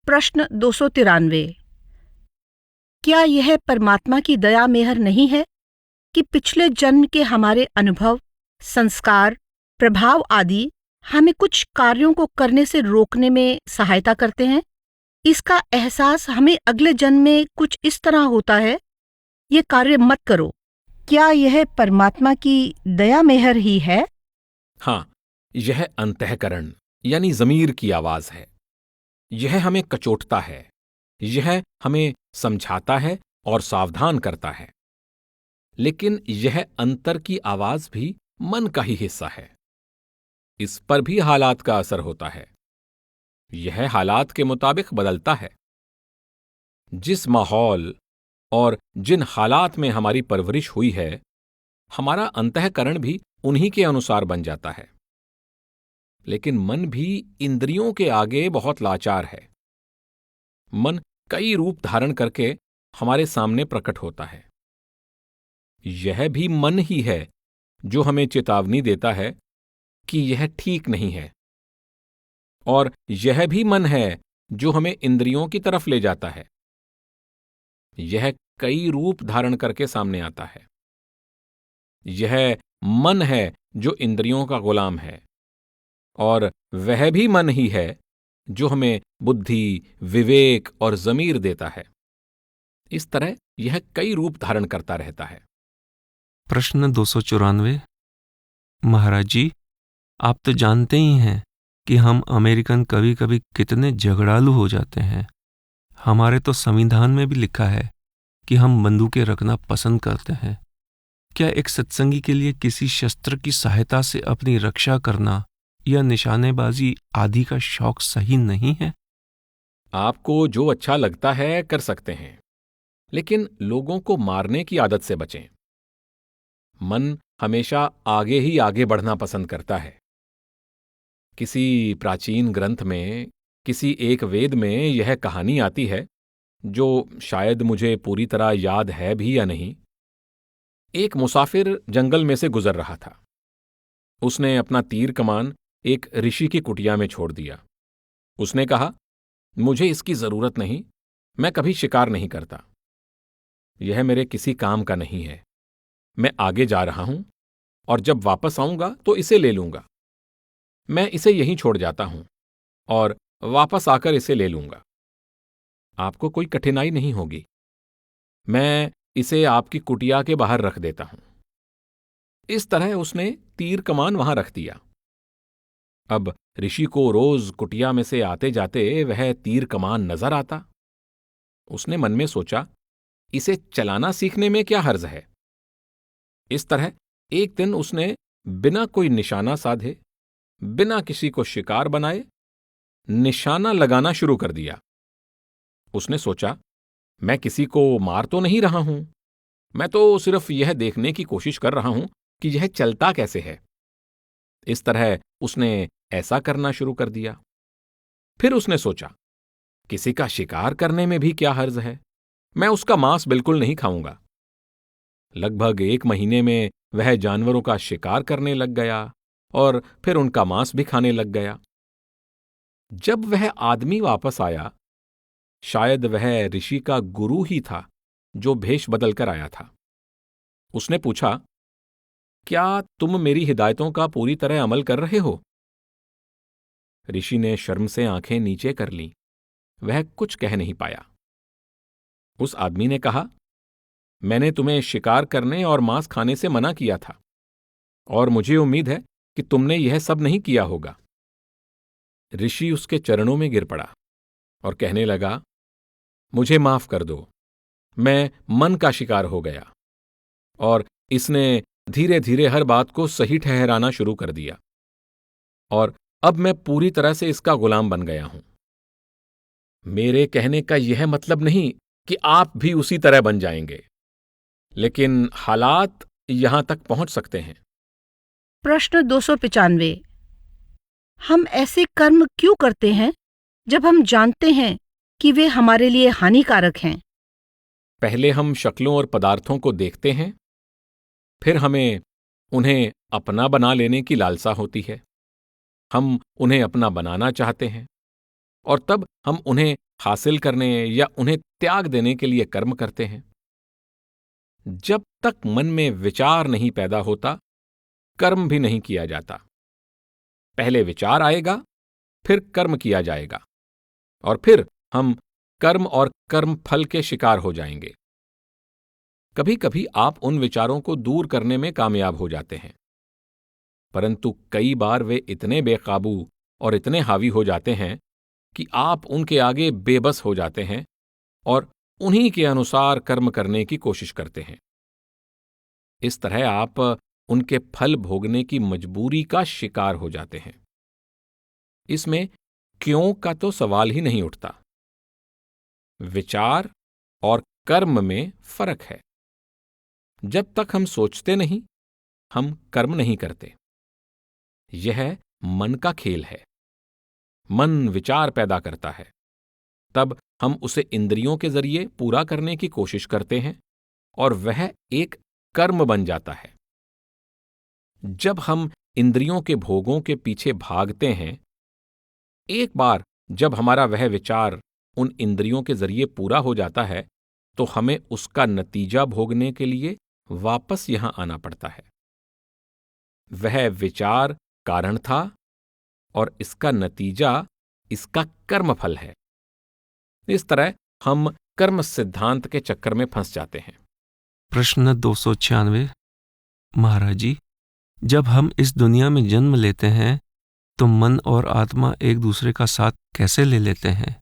प्रश्न 293। क्या यह परमात्मा की दया मेहर नहीं है कि पिछले जन्म के हमारे अनुभव, संस्कार, प्रभाव आदि हमें कुछ कार्यों को करने से रोकने में सहायता करते हैं? इसका एहसास हमें अगले जन्म में कुछ इस तरह होता है, ये कार्य मत करो। क्या यह परमात्मा की दया मेहर ही है? हां, यह अंतःकरण यानी ज़मीर की आवाज है। यह हमें कचोटता है, यह हमें समझाता है और सावधान करता है। लेकिन यह अंतर की आवाज भी मन का ही हिस्सा है। इस पर भी हालात का असर होता है। यह हालात के मुताबिक बदलता है। जिस माहौल और जिन हालात में हमारी परवरिश हुई है, हमारा अंतःकरण भी उन्हीं के अनुसार बन जाता है। लेकिन मन भी इंद्रियों के आगे बहुत लाचार है। मन कई रूप धारण करके हमारे सामने प्रकट होता है। यह भी मन ही है जो हमें चेतावनी देता है कि यह ठीक नहीं है और यह भी मन है जो हमें इंद्रियों की तरफ ले जाता है। यह कई रूप धारण करके सामने आता है। यह मन है जो इंद्रियों का गुलाम है, और वह भी मन ही है जो हमें बुद्धि, विवेक और ज़मीर देता है। इस तरह यह कई रूप धारण करता रहता है। प्रश्न 294। महाराज जी, आप तो जानते ही हैं कि हम अमेरिकन कभी कभी कितने झगड़ालू हो जाते हैं। हमारे तो संविधान में भी लिखा है कि हम बंदूकें रखना पसंद करते हैं। क्या एक सत्संगी के लिए किसी शस्त्र की सहायता से अपनी रक्षा करना या निशानेबाजी आदि का शौक सही नहीं है? आपको जो अच्छा लगता है कर सकते हैं, लेकिन लोगों को मारने की आदत से बचें। मन हमेशा आगे ही आगे बढ़ना पसंद करता है। किसी प्राचीन ग्रंथ में, किसी एक वेद में यह कहानी आती है, जो शायद मुझे पूरी तरह याद है भी या नहीं। एक मुसाफिर जंगल में से गुजर रहा था। उसने अपना तीर कमान एक ऋषि की कुटिया में छोड़ दिया। उसने कहा, मुझे इसकी जरूरत नहीं, मैं कभी शिकार नहीं करता। यह मेरे किसी काम का नहीं है। मैं आगे जा रहा हूं और जब वापस आऊंगा तो इसे ले लूंगा। मैं इसे यहीं छोड़ जाता हूं और वापस आकर इसे ले लूंगा। आपको कोई कठिनाई नहीं होगी। मैं इसे आपकी कुटिया के बाहर रख देता हूं। इस तरह उसने तीर कमान वहां रख दिया। अब ऋषि को रोज कुटिया में से आते जाते वह तीर कमान नजर आता। उसने मन में सोचा, इसे चलाना सीखने में क्या हर्ज है। इस तरह एक दिन उसने बिना कोई निशाना साधे, बिना किसी को शिकार बनाए, निशाना लगाना शुरू कर दिया। उसने सोचा, मैं किसी को मार तो नहीं रहा हूं, मैं तो सिर्फ यह देखने की कोशिश कर रहा हूं कि यह चलता कैसे है। इस तरह उसने ऐसा करना शुरू कर दिया। फिर उसने सोचा, किसी का शिकार करने में भी क्या हर्ज है, मैं उसका मांस बिल्कुल नहीं खाऊंगा। लगभग 1 महीने में वह जानवरों का शिकार करने लग गया और फिर उनका मांस भी खाने लग गया। जब वह आदमी वापस आया, शायद वह ऋषि का गुरु ही था जो भेष बदलकर आया था। उसने पूछा, क्या तुम मेरी हिदायतों का पूरी तरह अमल कर रहे हो? ऋषि ने शर्म से आंखें नीचे कर लीं। वह कुछ कह नहीं पाया। उस आदमी ने कहा, मैंने तुम्हें शिकार करने और मांस खाने से मना किया था, और मुझे उम्मीद है कि तुमने यह सब नहीं किया होगा। ऋषि उसके चरणों में गिर पड़ा और कहने लगा, मुझे माफ कर दो, मैं मन का शिकार हो गया। और इसने धीरे धीरे हर बात को सही ठहराना शुरू कर दिया, और अब मैं पूरी तरह से इसका गुलाम बन गया हूं। मेरे कहने का यह मतलब नहीं कि आप भी उसी तरह बन जाएंगे, लेकिन हालात यहां तक पहुंच सकते हैं। प्रश्न 295। हम ऐसे कर्म क्यों करते हैं जब हम जानते हैं कि वे हमारे लिए हानिकारक हैं? पहले हम शक्लों और पदार्थों को देखते हैं, फिर हमें उन्हें अपना बना लेने की लालसा होती है। हम उन्हें अपना बनाना चाहते हैं, और तब हम उन्हें हासिल करने या उन्हें त्याग देने के लिए कर्म करते हैं। जब तक मन में विचार नहीं पैदा होता, कर्म भी नहीं किया जाता। पहले विचार आएगा, फिर कर्म किया जाएगा, और फिर हम कर्म और कर्म फल के शिकार हो जाएंगे। कभी कभी आप उन विचारों को दूर करने में कामयाब हो जाते हैं, परंतु कई बार वे इतने बेकाबू और इतने हावी हो जाते हैं कि आप उनके आगे बेबस हो जाते हैं और उन्हीं के अनुसार कर्म करने की कोशिश करते हैं। इस तरह आप उनके फल भोगने की मजबूरी का शिकार हो जाते हैं। इसमें क्यों का तो सवाल ही नहीं उठता। विचार और कर्म में फर्क है। जब तक हम सोचते नहीं, हम कर्म नहीं करते। यह मन का खेल है। मन विचार पैदा करता है, तब हम उसे इंद्रियों के जरिए पूरा करने की कोशिश करते हैं, और वह एक कर्म बन जाता है। जब हम इंद्रियों के भोगों के पीछे भागते हैं, एक बार जब हमारा वह विचार उन इंद्रियों के जरिए पूरा हो जाता है तो हमें उसका नतीजा भोगने के लिए वापस यहां आना पड़ता है। वह विचार कारण था और इसका नतीजा इसका कर्मफल है। इस तरह हम कर्म सिद्धांत के चक्कर में फंस जाते हैं। प्रश्न 296। महाराज जी, जब हम इस दुनिया में जन्म लेते हैं तो मन और आत्मा एक दूसरे का साथ कैसे ले लेते हैं?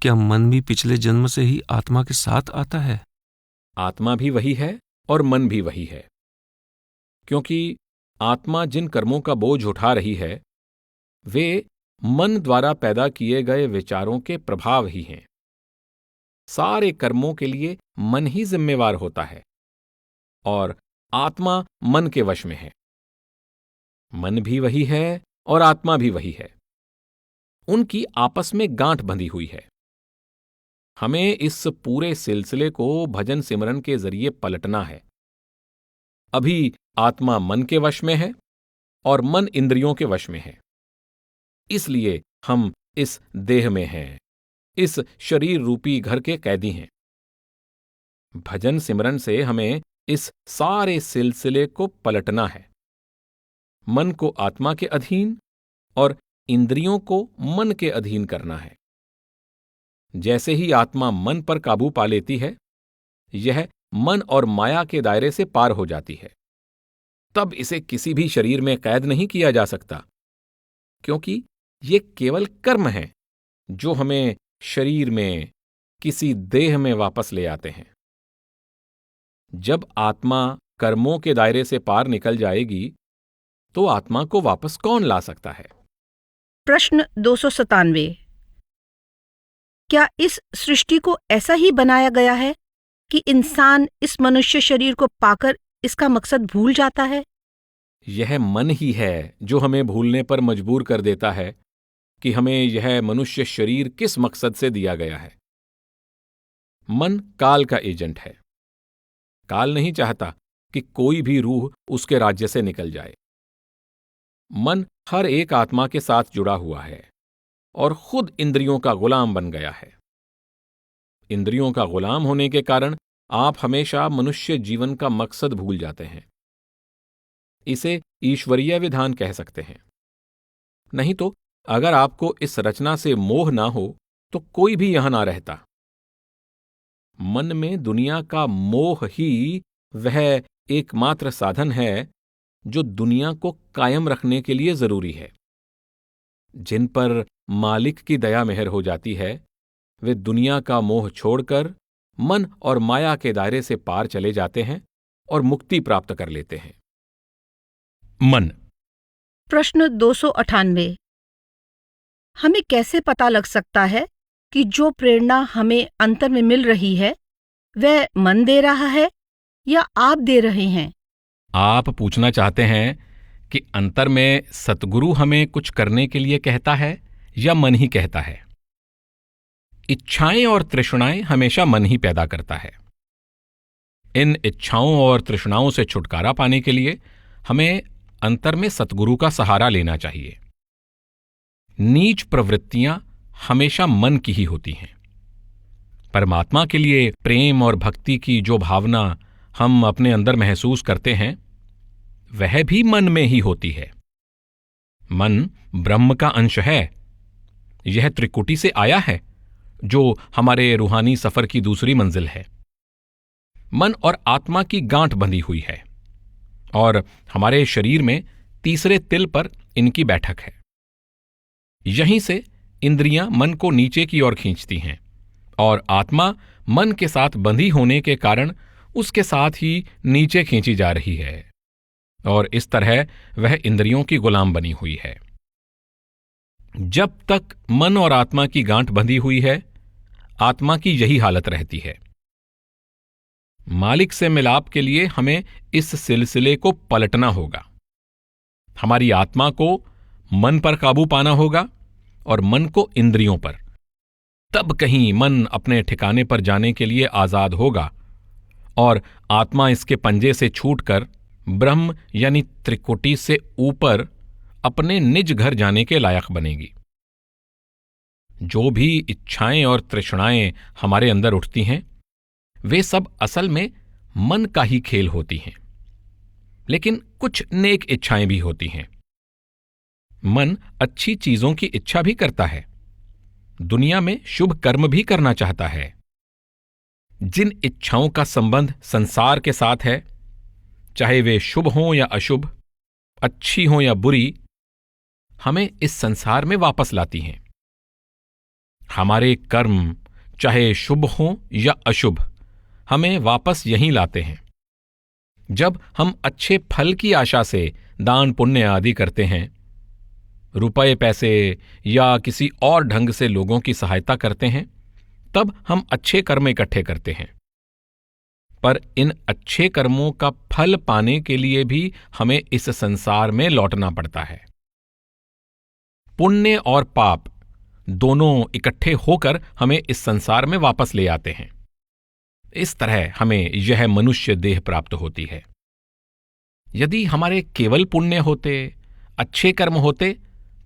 क्या मन भी पिछले जन्म से ही आत्मा के साथ आता है? आत्मा भी वही है और मन भी वही है, क्योंकि आत्मा जिन कर्मों का बोझ उठा रही है वे मन द्वारा पैदा किए गए विचारों के प्रभाव ही हैं। सारे कर्मों के लिए मन ही जिम्मेवार होता है और आत्मा मन के वश में है। मन भी वही है और आत्मा भी वही है। उनकी आपस में गांठ बंधी हुई है। हमें इस पूरे सिलसिले को भजन सिमरन के जरिए पलटना है। अभी आत्मा मन के वश में है और मन इंद्रियों के वश में है, इसलिए हम इस देह में हैं, इस शरीर रूपी घर के कैदी हैं। भजन सिमरन से हमें इस सारे सिलसिले को पलटना है। मन को आत्मा के अधीन और इंद्रियों को मन के अधीन करना है। जैसे ही आत्मा मन पर काबू पा लेती है, यह मन और माया के दायरे से पार हो जाती है। तब इसे किसी भी शरीर में कैद नहीं किया जा सकता, क्योंकि ये केवल कर्म हैं जो हमें शरीर में, किसी देह में वापस ले आते हैं। जब आत्मा कर्मों के दायरे से पार निकल जाएगी तो आत्मा को वापस कौन ला सकता है? प्रश्न 297। क्या इस सृष्टि को ऐसा ही बनाया गया है कि इंसान इस मनुष्य शरीर को पाकर इसका मकसद भूल जाता है? यह मन ही है जो हमें भूलने पर मजबूर कर देता है कि हमें यह मनुष्य शरीर किस मकसद से दिया गया है। मन काल का एजेंट है। काल नहीं चाहता कि कोई भी रूह उसके राज्य से निकल जाए। मन हर एक आत्मा के साथ जुड़ा हुआ है और खुद इंद्रियों का गुलाम बन गया है। इंद्रियों का गुलाम होने के कारण आप हमेशा मनुष्य जीवन का मकसद भूल जाते हैं। इसे ईश्वरीय विधान कह सकते हैं। नहीं तो अगर आपको इस रचना से मोह ना हो तो कोई भी यहां ना रहता। मन में दुनिया का मोह ही वह एकमात्र साधन है जो दुनिया को कायम रखने के लिए जरूरी है। जिन पर मालिक की दया मेहर हो जाती है वे दुनिया का मोह छोड़कर मन और माया के दायरे से पार चले जाते हैं और मुक्ति प्राप्त कर लेते हैं। मन। प्रश्न 298। हमें कैसे पता लग सकता है कि जो प्रेरणा हमें अंतर में मिल रही है वह मन दे रहा है या आप दे रहे हैं? आप पूछना चाहते हैं कि अंतर में सतगुरु हमें कुछ करने के लिए कहता है या मन ही कहता है? इच्छाएं और तृष्णाएं हमेशा मन ही पैदा करता है। इन इच्छाओं और तृष्णाओं से छुटकारा पाने के लिए हमें अंतर में सतगुरु का सहारा लेना चाहिए। नीच प्रवृत्तियां हमेशा मन की ही होती हैं। परमात्मा के लिए प्रेम और भक्ति की जो भावना हम अपने अंदर महसूस करते हैं वह भी मन में ही होती है। मन ब्रह्म का अंश है। यह त्रिकुटी से आया है जो हमारे रूहानी सफर की दूसरी मंजिल है। मन और आत्मा की गांठ बंधी हुई है और हमारे शरीर में तीसरे तिल पर इनकी बैठक है। यहीं से इंद्रियां मन को नीचे की ओर खींचती हैं और आत्मा मन के साथ बंधी होने के कारण उसके साथ ही नीचे खींची जा रही है और इस तरह वह इंद्रियों की गुलाम बनी हुई है। जब तक मन और आत्मा की गांठ बंधी हुई है आत्मा की यही हालत रहती है। मालिक से मिलाप के लिए हमें इस सिलसिले को पलटना होगा। हमारी आत्मा को मन पर काबू पाना होगा और मन को इंद्रियों पर। तब कहीं मन अपने ठिकाने पर जाने के लिए आजाद होगा और आत्मा इसके पंजे से छूटकर ब्रह्म यानी त्रिकुटी से ऊपर अपने निज घर जाने के लायक बनेगी। जो भी इच्छाएं और तृष्णाएं हमारे अंदर उठती हैं, वे सब असल में मन का ही खेल होती हैं। लेकिन कुछ नेक इच्छाएं भी होती हैं। मन अच्छी चीजों की इच्छा भी करता है, दुनिया में शुभ कर्म भी करना चाहता है। जिन इच्छाओं का संबंध संसार के साथ है, चाहे वे शुभ हों या अशुभ, अच्छी हों या बुरी, हमें इस संसार में वापस लाती हैं। हमारे कर्म चाहे शुभ हों या अशुभ, हमें वापस यहीं लाते हैं। जब हम अच्छे फल की आशा से दान पुण्य आदि करते हैं, रुपए पैसे या किसी और ढंग से लोगों की सहायता करते हैं, तब हम अच्छे कर्म इकट्ठे करते हैं। पर इन अच्छे कर्मों का फल पाने के लिए भी हमें इस संसार में लौटना पड़ता है। पुण्य और पाप दोनों इकट्ठे होकर हमें इस संसार में वापस ले आते हैं। इस तरह हमें यह मनुष्य देह प्राप्त होती है। यदि हमारे केवल पुण्य होते, अच्छे कर्म होते,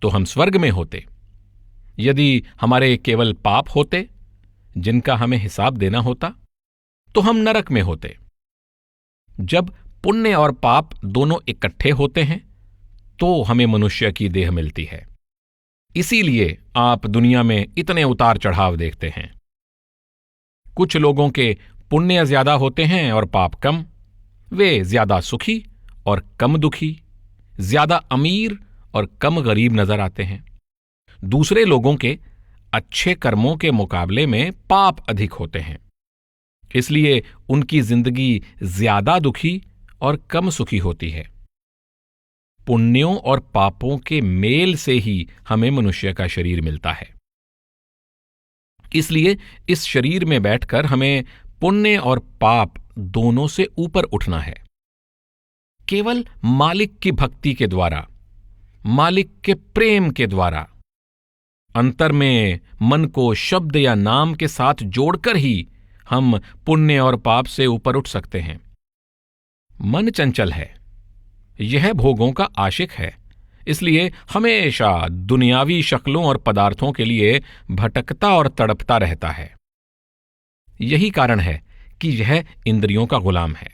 तो हम स्वर्ग में होते। यदि हमारे केवल पाप होते, जिनका हमें हिसाब देना होता, तो हम नरक में होते। जब पुण्य और पाप दोनों इकट्ठे होते हैं, तो हमें मनुष्य की देह मिलती है। इसीलिए आप दुनिया में इतने उतार चढ़ाव देखते हैं। कुछ लोगों के पुण्य ज्यादा होते हैं और पाप कम। वे ज्यादा सुखी और कम दुखी, ज्यादा अमीर और कम गरीब नजर आते हैं। दूसरे लोगों के अच्छे कर्मों के मुकाबले में पाप अधिक होते हैं, इसलिए उनकी जिंदगी ज्यादा दुखी और कम सुखी होती है। पुण्यों और पापों के मेल से ही हमें मनुष्य का शरीर मिलता है। इसलिए इस शरीर में बैठकर हमें पुण्य और पाप दोनों से ऊपर उठना है। केवल मालिक की भक्ति के द्वारा, मालिक के प्रेम के द्वारा, अंतर में मन को शब्द या नाम के साथ जोड़कर ही हम पुण्य और पाप से ऊपर उठ सकते हैं। मन चंचल है, यह भोगों का आशिक है, इसलिए हमेशा दुनियावी शक्लों और पदार्थों के लिए भटकता और तड़पता रहता है। यही कारण है कि यह इंद्रियों का गुलाम है।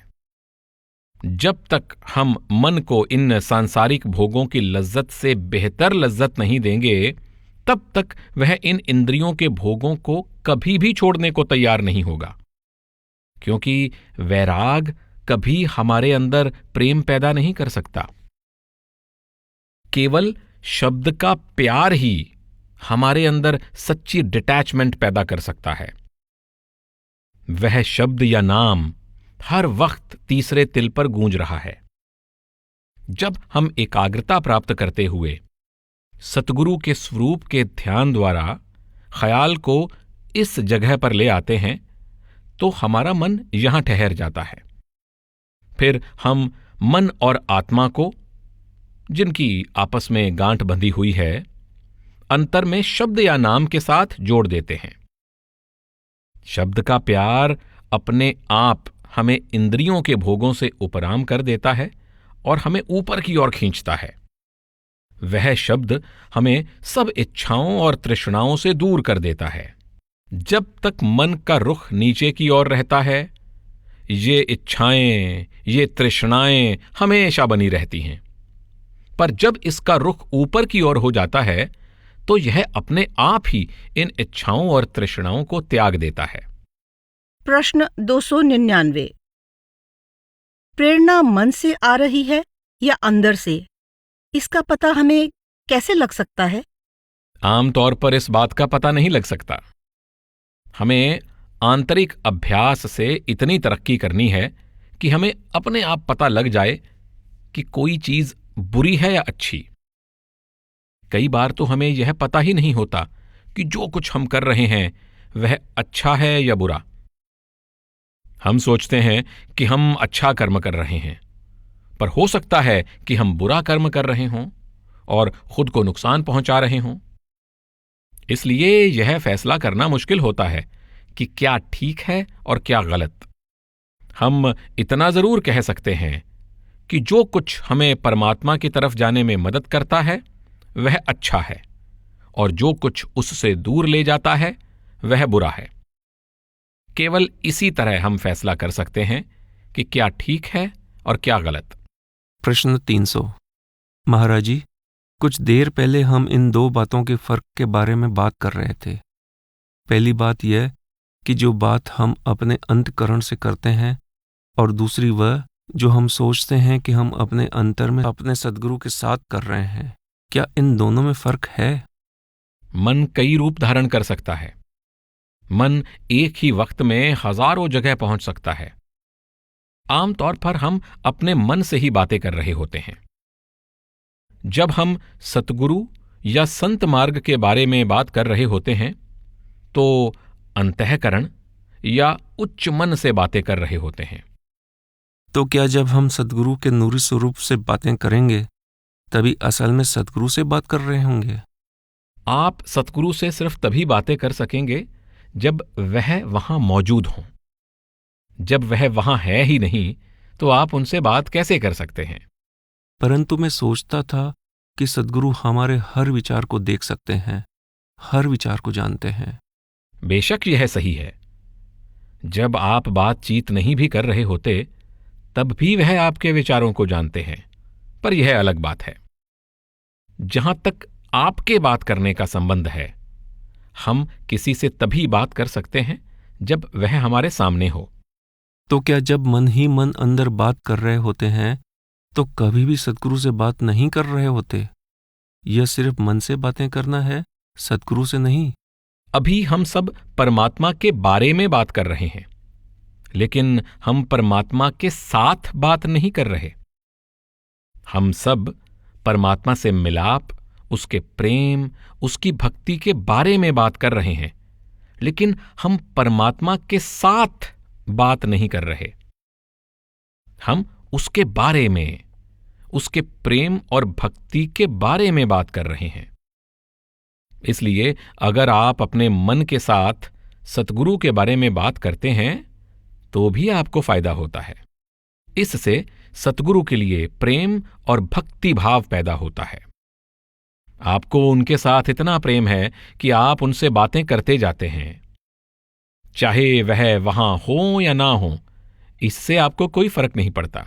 जब तक हम मन को इन सांसारिक भोगों की लज्जत से बेहतर लज्जत नहीं देंगे, तब तक वह इन इंद्रियों के भोगों को कभी भी छोड़ने को तैयार नहीं होगा, क्योंकि वैराग कभी हमारे अंदर प्रेम पैदा नहीं कर सकता। केवल शब्द का प्यार ही हमारे अंदर सच्ची डिटैचमेंट पैदा कर सकता है। वह शब्द या नाम हर वक्त तीसरे तिल पर गूंज रहा है। जब हम एकाग्रता प्राप्त करते हुए सतगुरु के स्वरूप के ध्यान द्वारा ख्याल को इस जगह पर ले आते हैं, तो हमारा मन यहां ठहर जाता है। फिर हम मन और आत्मा को, जिनकी आपस में गांठ बंधी हुई है, अंतर में शब्द या नाम के साथ जोड़ देते हैं। शब्द का प्यार अपने आप हमें इंद्रियों के भोगों से उपराम कर देता है और हमें ऊपर की ओर खींचता है। वह शब्द हमें सब इच्छाओं और तृष्णाओं से दूर कर देता है। जब तक मन का रुख नीचे की ओर रहता है, ये इच्छाएं, ये तृष्णाएं हमेशा बनी रहती हैं। पर जब इसका रुख ऊपर की ओर हो जाता है, तो यह अपने आप ही इन इच्छाओं और तृष्णाओं को त्याग देता है। प्रश्न 299। प्रेरणा मन से आ रही है या अंदर से? इसका पता हमें कैसे लग सकता है? आमतौर पर इस बात का पता नहीं लग सकता। हमें आंतरिक अभ्यास से इतनी तरक्की करनी है कि हमें अपने आप पता लग जाए कि कोई चीज बुरी है या अच्छी। कई बार तो हमें यह पता ही नहीं होता कि जो कुछ हम कर रहे हैं वह अच्छा है या बुरा। हम सोचते हैं कि हम अच्छा कर्म कर रहे हैं, पर हो सकता है कि हम बुरा कर्म कर रहे हों और खुद को नुकसान पहुंचा रहे हों। इसलिए यह फैसला करना मुश्किल होता है कि क्या ठीक है और क्या गलत। हम इतना जरूर कह सकते हैं कि जो कुछ हमें परमात्मा की तरफ जाने में मदद करता है वह अच्छा है, और जो कुछ उससे दूर ले जाता है वह बुरा है। केवल इसी तरह हम फैसला कर सकते हैं कि क्या ठीक है और क्या गलत। प्रश्न 300। महाराज जी, कुछ देर पहले हम इन दो बातों के फर्क के बारे में बात कर रहे थे। पहली बात यह कि जो बात हम अपने अंतःकरण से करते हैं, और दूसरी वह जो हम सोचते हैं कि हम अपने अंतर में अपने सद्गुरु के साथ कर रहे हैं। क्या इन दोनों में फर्क है? मन कई रूप धारण कर सकता है। मन एक ही वक्त में हजारों जगह पहुंच सकता है। आमतौर पर हम अपने मन से ही बातें कर रहे होते हैं। जब हम सतगुरु या संत मार्ग के बारे में बात कर रहे होते हैं तो अंतःकरण या उच्च मन से बातें कर रहे होते हैं। तो क्या जब हम सद्गुरु के नूरी स्वरूप से बातें करेंगे तभी असल में सद्गुरु से बात कर रहे होंगे? आप सतगुरु से सिर्फ तभी बातें कर सकेंगे जब वह वहां मौजूद हों। जब वह वहां है ही नहीं तो आप उनसे बात कैसे कर सकते हैं? परंतु मैं सोचता था कि सद्गुरु हमारे हर विचार को देख सकते हैं, हर विचार को जानते हैं। बेशक यह सही है। जब आप बातचीत नहीं भी कर रहे होते तब भी वह आपके विचारों को जानते हैं, पर यह अलग बात है। जहां तक आपके बात करने का संबंध है, हम किसी से तभी बात कर सकते हैं जब वह हमारे सामने हो। तो क्या जब मन ही मन अंदर बात कर रहे होते हैं तो कभी भी सद्गुरु से बात नहीं कर रहे होते? यह सिर्फ मन से बातें करना है, सद्गुरु से नहीं। अभी हम सब परमात्मा के बारे में बात कर रहे हैं, लेकिन हम परमात्मा के साथ बात नहीं कर रहे। हम सब परमात्मा से मिलाप, उसके प्रेम, उसकी भक्ति के बारे में बात कर रहे हैं, लेकिन हम परमात्मा के साथ बात नहीं कर रहे। हम उसके बारे में, उसके प्रेम और भक्ति के बारे में बात कर रहे हैं। इसलिए अगर आप अपने मन के साथ सतगुरु के बारे में बात करते हैं तो भी आपको फायदा होता है। इससे सतगुरु के लिए प्रेम और भक्ति भाव पैदा होता है। आपको उनके साथ इतना प्रेम है कि आप उनसे बातें करते जाते हैं, चाहे वह वहां हो या ना हो, इससे आपको कोई फर्क नहीं पड़ता।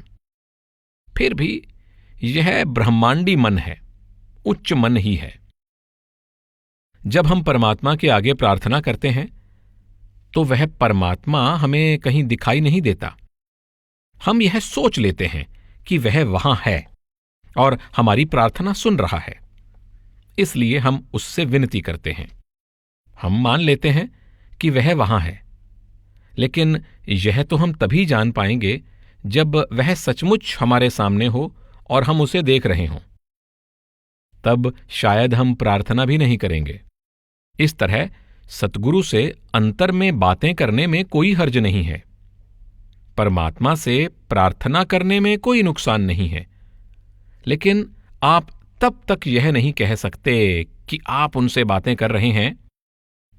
फिर भी यह ब्रह्मांडी मन है, उच्च मन ही है। जब हम परमात्मा के आगे प्रार्थना करते हैं तो वह परमात्मा हमें कहीं दिखाई नहीं देता। हम यह सोच लेते हैं कि वह वहां है और हमारी प्रार्थना सुन रहा है, इसलिए हम उससे विनती करते हैं। हम मान लेते हैं कि वह वहां है, लेकिन यह तो हम तभी जान पाएंगे जब वह सचमुच हमारे सामने हो और हम उसे देख रहे हों। तब शायद हम प्रार्थना भी नहीं करेंगे। इस तरह सतगुरु से अंतर में बातें करने में कोई हर्ज नहीं है। परमात्मा से प्रार्थना करने में कोई नुकसान नहीं है, लेकिन आप तब तक यह नहीं कह सकते कि आप उनसे बातें कर रहे हैं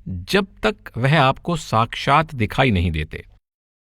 जब तक वह आपको साक्षात दिखाई नहीं देते।